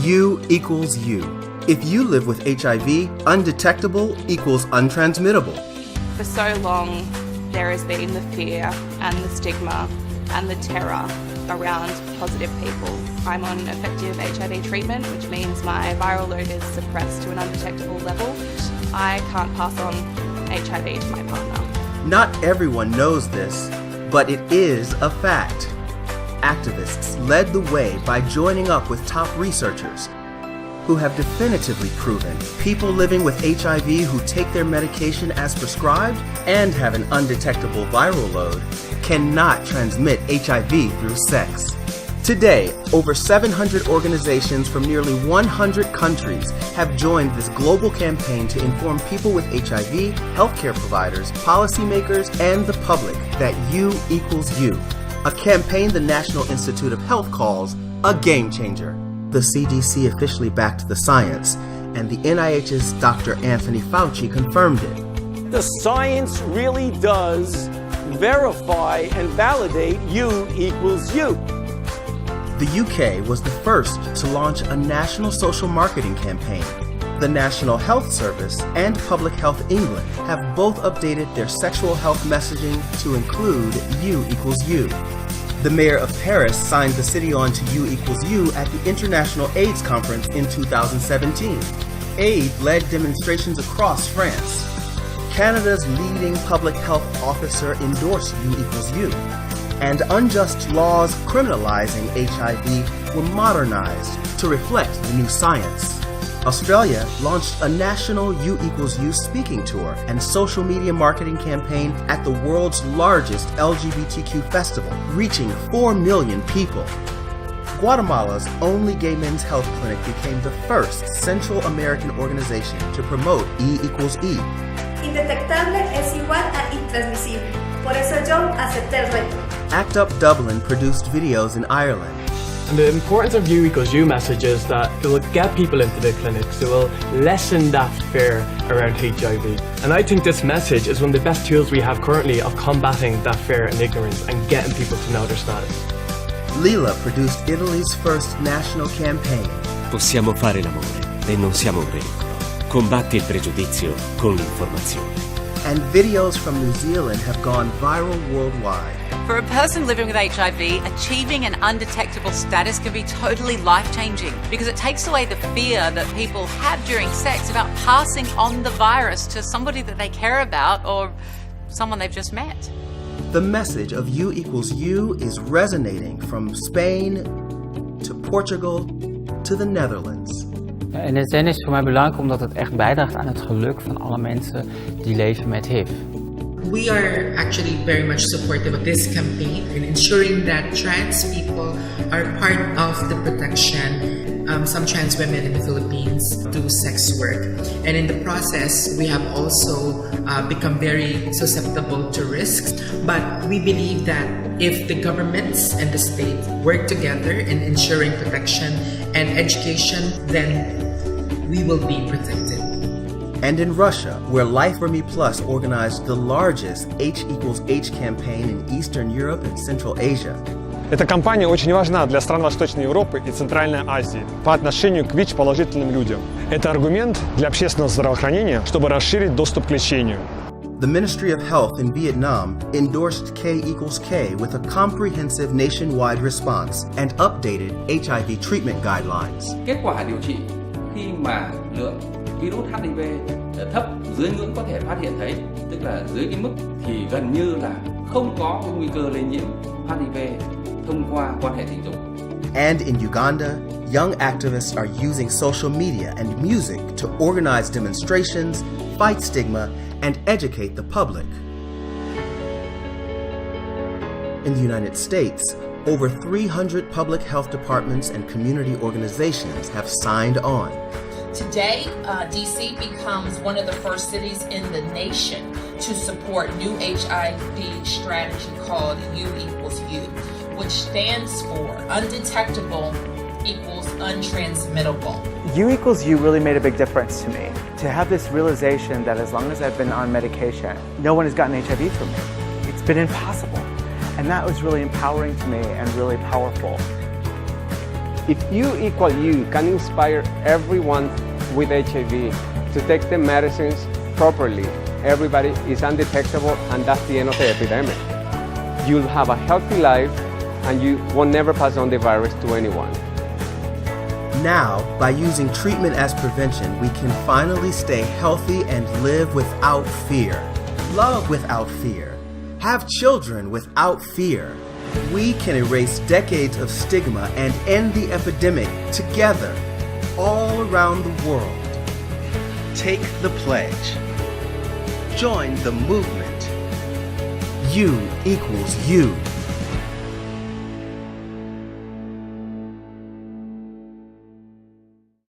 U equals you. If you live with HIV, undetectable equals untransmittable. For so long, there has been the fear and the stigma and the terror around positive people. I'm on effective HIV treatment, which means my viral load is suppressed to an undetectable level. I can't pass on HIV to my partner. Not everyone knows this, but it is a fact. Activists led the way by joining up with top researchers who have definitively proven people living with HIV who take their medication as prescribed and have an undetectable viral load cannot transmit HIV through sex. Today, over 700 organizations from nearly 100 countries have joined this global campaign to inform people with HIV, healthcare providers, policymakers, and the public that U equals you. A campaign the National Institute of Health calls a game changer. The CDC officially backed the science, and the NIH's Dr. Anthony Fauci confirmed it. The science really does verify and validate U equals you. The UK was the first to launch a national social marketing campaign. The National Health Service and Public Health England have both updated their sexual health messaging to include U equals you. The mayor of Paris signed the city on to U equals you at the International AIDS Conference in 2017. AIDS led demonstrations across France. Canada's leading public health officer endorsed U equals you. And unjust laws criminalizing HIV were modernized to reflect the new science. Australia launched a national U equals you speaking tour and social media marketing campaign at the world's largest LGBTQ festival, reaching 4 million people. Guatemala's only gay men's health clinic became the first Central American organization to promote E equals E. Indetectable es igual a intransmisible. Por eso yo acepté el reto. ACT UP Dublin produced videos in Ireland. And the importance of U equals you message is that it will get people into the clinics, it will lessen that fear around HIV. And I think this message is one of the best tools we have currently of combating that fear and ignorance and getting people to know their status. Lila produced Italy's first national campaign. Possiamo fare l'amore e non siamo un pericolo. Combatti il pregiudizio con l'informazione. And videos from New Zealand have gone viral worldwide. For a person living with HIV, achieving an undetectable status can be totally life-changing because it takes away the fear that people have during sex about passing on the virus to somebody that they care about or someone they've just met. The message of U equals you is resonating from Spain to Portugal to the Netherlands. En het is voor mij belangrijk omdat het echt bijdraagt aan het geluk van alle mensen die leven met HIV. We are actually very much supportive of this campaign in ensuring that trans people are part of the protection. Some trans women in the Philippines do sex work, and in the process we have also become very susceptible to risks. But we believe that if the governments and the state work together in ensuring protection and education, then we will be protected. And in Russia, where Life for Me Plus organized the largest H equals H campaign in Eastern Europe and Central Asia. Эта кампания очень важна для стран Восточной Европы и Центральной Азии по отношению к ВИЧ-положительным людям. Это аргумент для общественного здравоохранения, чтобы расширить доступ к лечению. The Ministry of Health in Vietnam endorsed K equals K with a comprehensive nationwide response and updated HIV treatment guidelines. Kết quả điều trị khi mà lượng virus HIV thấp dưới ngưỡng có thể phát hiện thấy, tức là dưới cái mức thì gần như là không có cái nguy cơ lây nhiễm HIV thông qua quan hệ tình dục. And in Uganda, young activists are using social media and music to organize demonstrations, fight stigma, and educate the public. In the United States, over 300 public health departments and community organizations have signed on. Today, DC becomes one of the first cities in the nation to support new HIV strategy called U equals U, which stands for Undetectable equals Untransmittable. U equals U really made a big difference to me. To have this realization that as long as I've been on medication, no one has gotten HIV from me. It's been impossible. And that was really empowering to me and really powerful. If you equal you can inspire everyone with HIV to take the medicines properly, everybody is undetectable, and that's the end of the epidemic. You'll have a healthy life and you will never pass on the virus to anyone. Now, by using treatment as prevention, we can finally stay healthy and live without fear. Love without fear. Have children without fear. We can erase decades of stigma and end the epidemic together, all around the world. Take the pledge. Join the movement. You equals you.